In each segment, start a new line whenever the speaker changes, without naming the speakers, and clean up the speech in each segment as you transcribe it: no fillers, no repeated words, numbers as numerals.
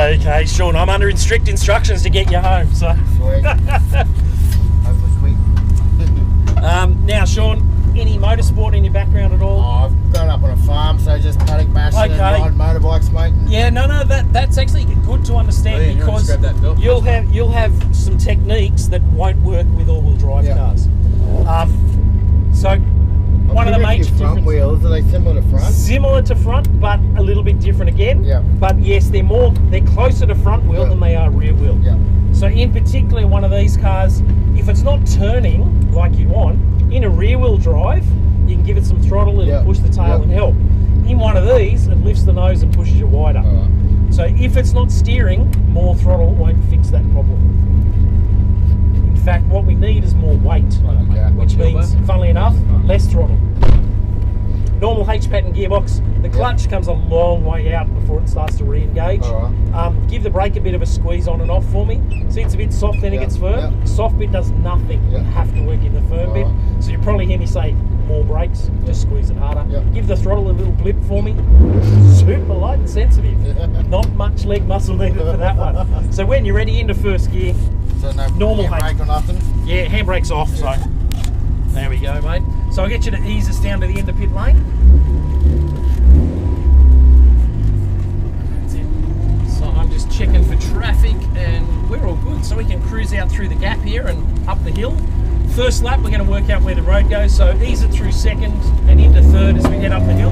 Okay, Sean, I'm under strict instructions to get you home, so.
Sweet. Hopefully quick.
Now, Sean, any motorsport in your background at all?
Oh, I've grown up on a farm, so just paddock bashing and riding motorbikes, mate.
Yeah, no, that's actually good to understand because you'll have some techniques that won't work with all-wheel drive cars. So one of the major
front wheels, are they similar to front?
Similar to front, but a little bit different again.
Yeah.
But yes, they're closer to front wheel than they are rear wheel.
Yeah.
So in particular, one of these cars, if it's not turning like you want, in a rear wheel drive, you can give it some throttle, it'll push the tail and help. In one of these, it lifts the nose and pushes you wider. So if it's not steering, more throttle won't fix that problem. In fact, what we need is more weight, which means, funnily enough, less throttle. Normal H-pattern gearbox, the clutch comes a long way out before it starts to re-engage. Give the brake a bit of a squeeze on and off for me. See, it's a bit soft, then it gets firm. The soft bit does nothing. You have to work in the firm bit. So you probably hear me say, more brakes, just squeeze it harder. Give the throttle a little blip for me. Super light and sensitive. Not much leg muscle needed for that one. So when you're ready, into first gear.
So no
normal
handbrake or nothing?
Yeah, handbrake's off, so there we go, mate. So I'll get you to ease us down to the end of pit lane. That's it. So I'm just checking for traffic and we're all good. So we can cruise out through the gap here and up the hill. First lap, we're going to work out where the road goes. So ease it through second and into third as we head up the hill.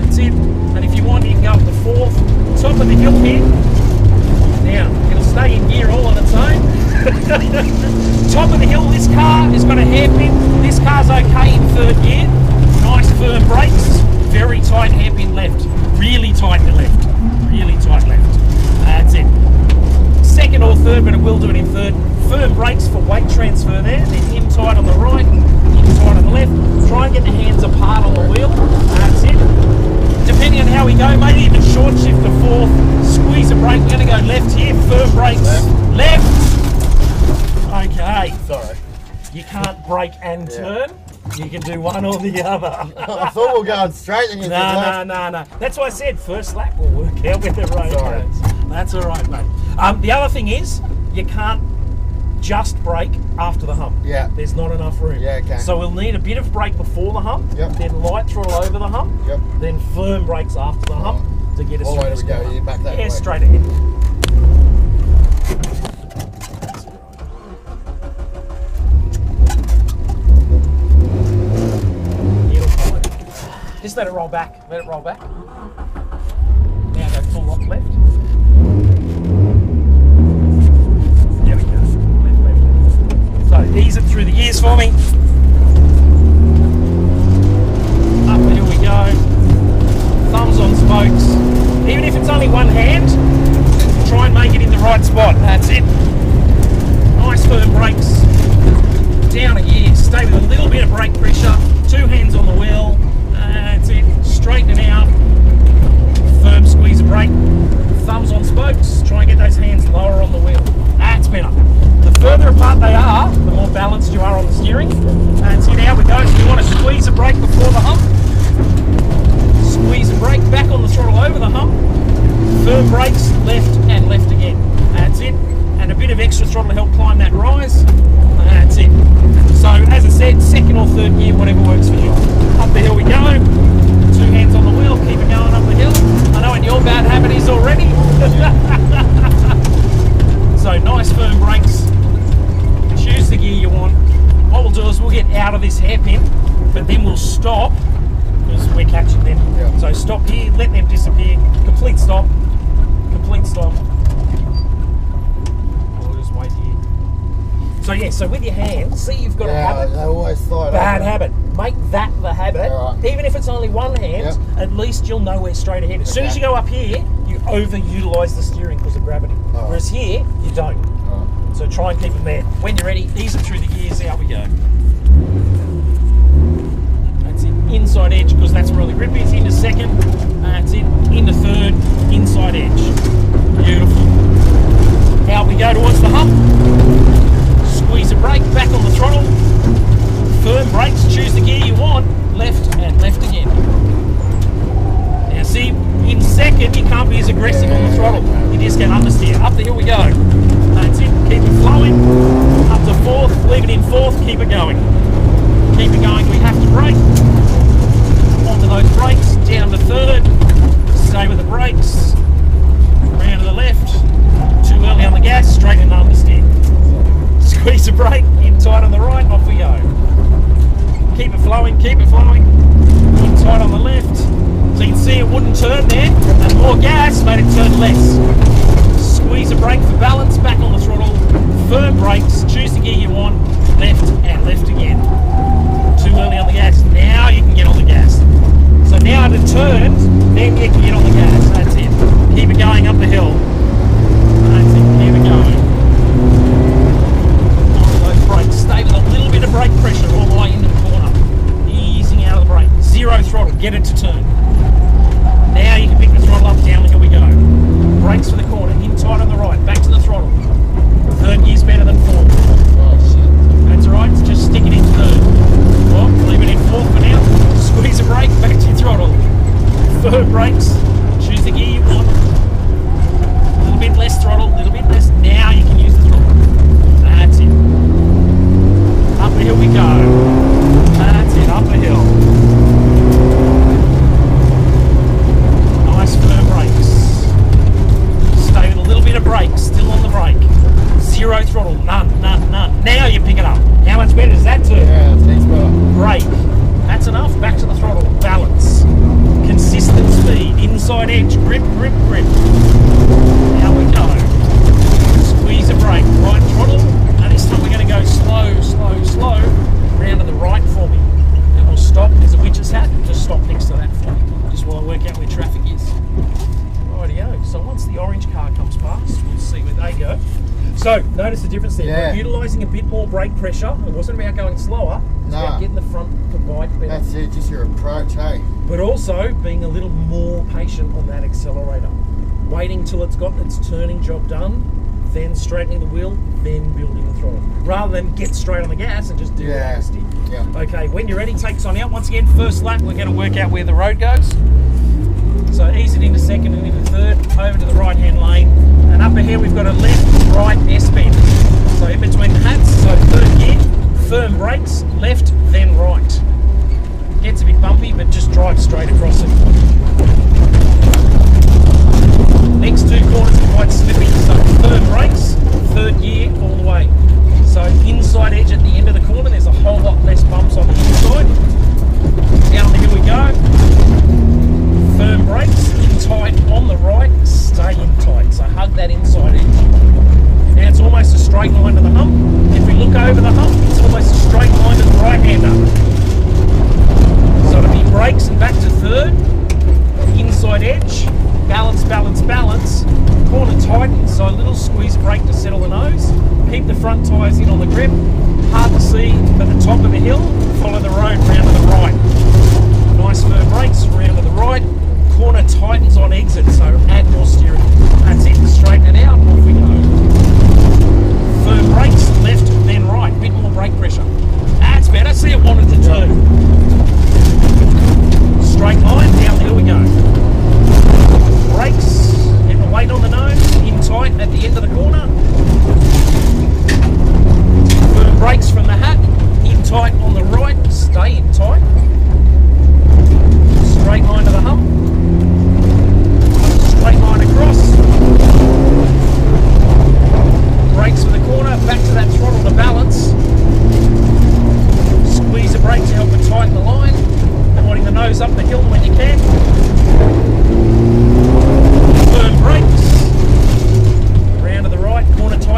That's it. And if you want, you can go up the fourth. Top of the hill here. Now, it'll stay in gear all on its own. Top of the hill, this car has got a hairpin. This car's okay in third gear. Nice firm brakes. Very tight hairpin left. Really tight to left. Really tight left. That's it. Second or third, but it will do it in third. Firm brakes for weight transfer there. They're in tight on the right, in tight on the left. Try and get the hands apart on the wheel. That's it. Depending on how we go, maybe even short shift to fourth. Squeeze the brake. We're going to go left here. Firm brakes. Left. Okay.
Sorry.
You can't brake and turn. You can do one or the other.
I thought we were going straight. And
No. That's why I said first lap will work out where the road goes. That's all right, mate. The other thing is, you can't just brake after the hump.
Yeah.
There's not enough room.
Yeah, okay.
So we'll need a bit of brake before the hump, then light throttle over the hump, then firm brakes after the hump to get us
all
through
the way
this
we go, back that way.
straight ahead. Just let it roll back. Let it roll back. Now go full lock left. There we go. Left. So ease it through the gears for me. Up the hill we go. Thumbs on spokes. Even if it's only one hand, try and make it in the right spot. That's it. Nice firm brakes. Down a gear. Stay with a little bit of brake pressure. Two hands on the wheel. That's it. Straighten it out. Firm squeeze of brake. Thumbs on spokes. Try and get those hands lower on the wheel. That's better. The further apart they are, the more balanced you are on the steering. That's it. Out we go. So you want to squeeze a brake before the hump. Squeeze a brake back on the throttle over the hump. Firm brakes, left and left again. That's it. And a bit of extra throttle to help climb that rise. That's it. So as I said, second or third gear, whatever works for you. Up the hill we go. Two hands on the wheel, keep it going up the hill. I know what your bad habit is already. So nice firm brakes. Choose the gear you want. What we'll do is we'll get out of this hairpin, but then we'll stop because we're catching them. So stop here, let them disappear. Complete stop. Complete stop. We'll just wait here. So yeah, so with your hands, see you've got a habit.
I always thought
bad habit. Make that the habit. Even if it's only one hand, at least you'll know where straight ahead. As soon as you go up here, you overutilise the steering because of gravity. Whereas here, you don't. So try and keep them there. When you're ready, ease it through the gears, out we go. That's it. Inside edge, because that's where all the grip is. Into second. That's it. Into third. Inside edge. Beautiful. Out we go towards the hump. Squeeze the brake, back on the throttle. Firm brakes, choose the gear you want. Left and left again. Now see, in second, you can't be as aggressive on the throttle. discount understeer. Up the hill we go. That's it. Keep it flowing. Up to fourth. Leave it in fourth. Keep it going. Keep it going. We have to brake. Onto those brakes. Down to third. Stay with the brakes. Round to the left. Too early on the gas. Straight in the understeer. Squeeze the brake. In tight on the right. Off we go. Keep it flowing. Keep it flowing. In tight on the left. So you can see it wouldn't turn there, and more gas made it turn less. Squeeze the brake for balance, back on the throttle, firm brakes, choose the gear you want, left and left again. Too early on the gas, now you can get on the gas. So now it turns, then you can get on the gas, that's it. Keep it going up the hill. That's it, keep it going. On those brakes, stay with a little bit of brake pressure all the way into the corner. Easing out of the brake, zero throttle, get it to turn. Now you can pick the throttle up, down the hill we go. Brakes for the corner, in tight on the right, back to the throttle. Third gear's better than fourth.
Oh shit.
That's alright, just stick it in third. Well, leave it in fourth for now. Squeeze the brake, back to your throttle. Third brakes, choose the gear you want. A little bit less throttle, a little bit less. Now you can use the throttle. That's it. Up the hill we go. That's it, up the hill. Firm brakes. Stay with a little bit of brake, still on the brake. Zero throttle, none. Now you pick it up. How much better does that turn?
Yeah, thanks, brother.
Brake. That's enough. Back to the throttle. Balance. Consistent speed. Inside edge. Grip. Now we go. Squeeze the brake. Right throttle. And this time we're going to go slow. Round to the right for me. And we'll stop. There's a witch's hat. Just stop next to that for me. Just while I work out where traffic is. Rightio. So once the orange car comes past, we'll see where they go. So notice the difference there.
Yeah.
We're utilising a bit more brake pressure. It wasn't about going slower. It's about getting the front to bite better.
That's it. Just your approach, hey.
But also being a little more patient on that accelerator. Waiting till it's got its turning job done, then straightening the wheel, then building the throttle. Rather than get straight on the gas and just do the nasty.
Yeah.
Okay, when you're ready, takes on out. Once again, first lap, we're going to work out where the road goes. So ease it into second and into third, over to the right hand lane. And up ahead we've got a left, right S-bend. So in between the hats, so third gear, firm brakes, left, then right. Gets a bit bumpy, but just drive straight across it. Next two corners are quite slippy, so firm brakes, third gear all the way. So inside edge at the end of the corner, there's a whole lot less bumps on the inside. Down the hill we go. Firm brakes, in tight on the right, stay in tight. So hug that inside edge. Now it's almost a straight line to the hump. If we look over the hump, it's almost a straight line to the right hander. So it'll be brakes and back to third, inside edge, balance. Corner tighten, so a little squeeze brake to settle the nose. Keep the front tyres in on the grip. Hard to see at the top of the hill. Follow the road round to the right. Nice firm brakes, round to the right. Corner tightens on exit, so add more steering. That's it, straighten it out, off we go. Firm brakes, left, then right. Bit more brake pressure. That's better, see it wanted to turn. Straight line, down the hill we go. Brakes, get the weight on the nose, in tight at the end of the corner. Firm brakes from the hat, in tight on the right, stay in tight. Straight line to the hump. Straight line across. Brakes for the corner, back to that throttle to balance. Squeeze the brake to help it tighten the line. Pointing the nose up the hill when you can. Firm brakes. Round to the right, corner tight.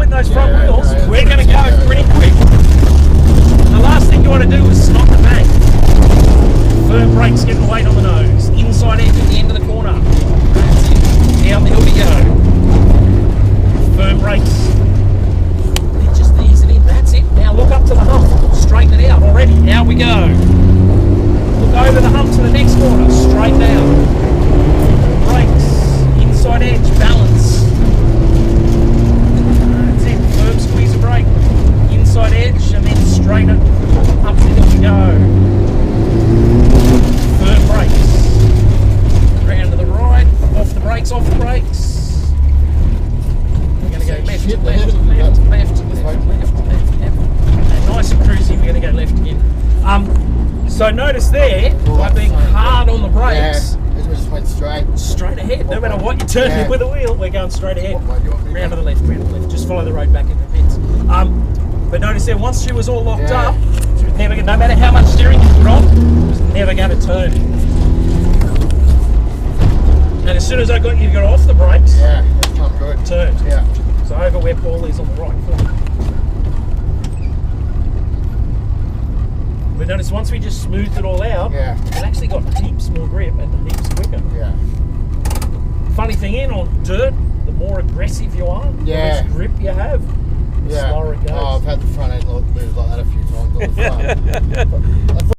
in those front wheels,
okay.
we're going to go pretty quick. The last thing you want to do is snot the bank. Firm brakes, get the weight on the nose. Inside edge at the end of the corner. That's it. Down the hill we go. Firm brakes. Then just ease it in. That's it. Now look up to the hump. Straighten it out already. Out we go. Look over the hump to the next corner. Straighten out. Brakes. Inside edge. Balance. That's it. Firm squeeze of brake. Inside edge and then straighten it. Up the hill we go. Firm brakes. Round to the right. Off the brakes. Off the brakes. We're going to go left, left, left, left, left, left, left. And nice and cruisy. We're going to go left again. So notice there, by being hard on the brakes,
we just went
straight ahead. No matter what you turn in with the wheel, we're going straight ahead. Round to the left, round to the left. Just follow the road back into the pits. But notice there, once she was all locked up, she was never, no matter how much steering you put on, it was never going to turn. And as soon as I got you got off the brakes,
it's come good.
Turned.
Yeah.
So over where Paul is on the right corner. But notice once we just smoothed it all out, it actually got heaps more grip and heaps quicker.
Yeah.
Funny thing in on dirt, the more aggressive you are, the less grip you have, the slower it goes.
Oh, I've had the front end move like that a few times on the front.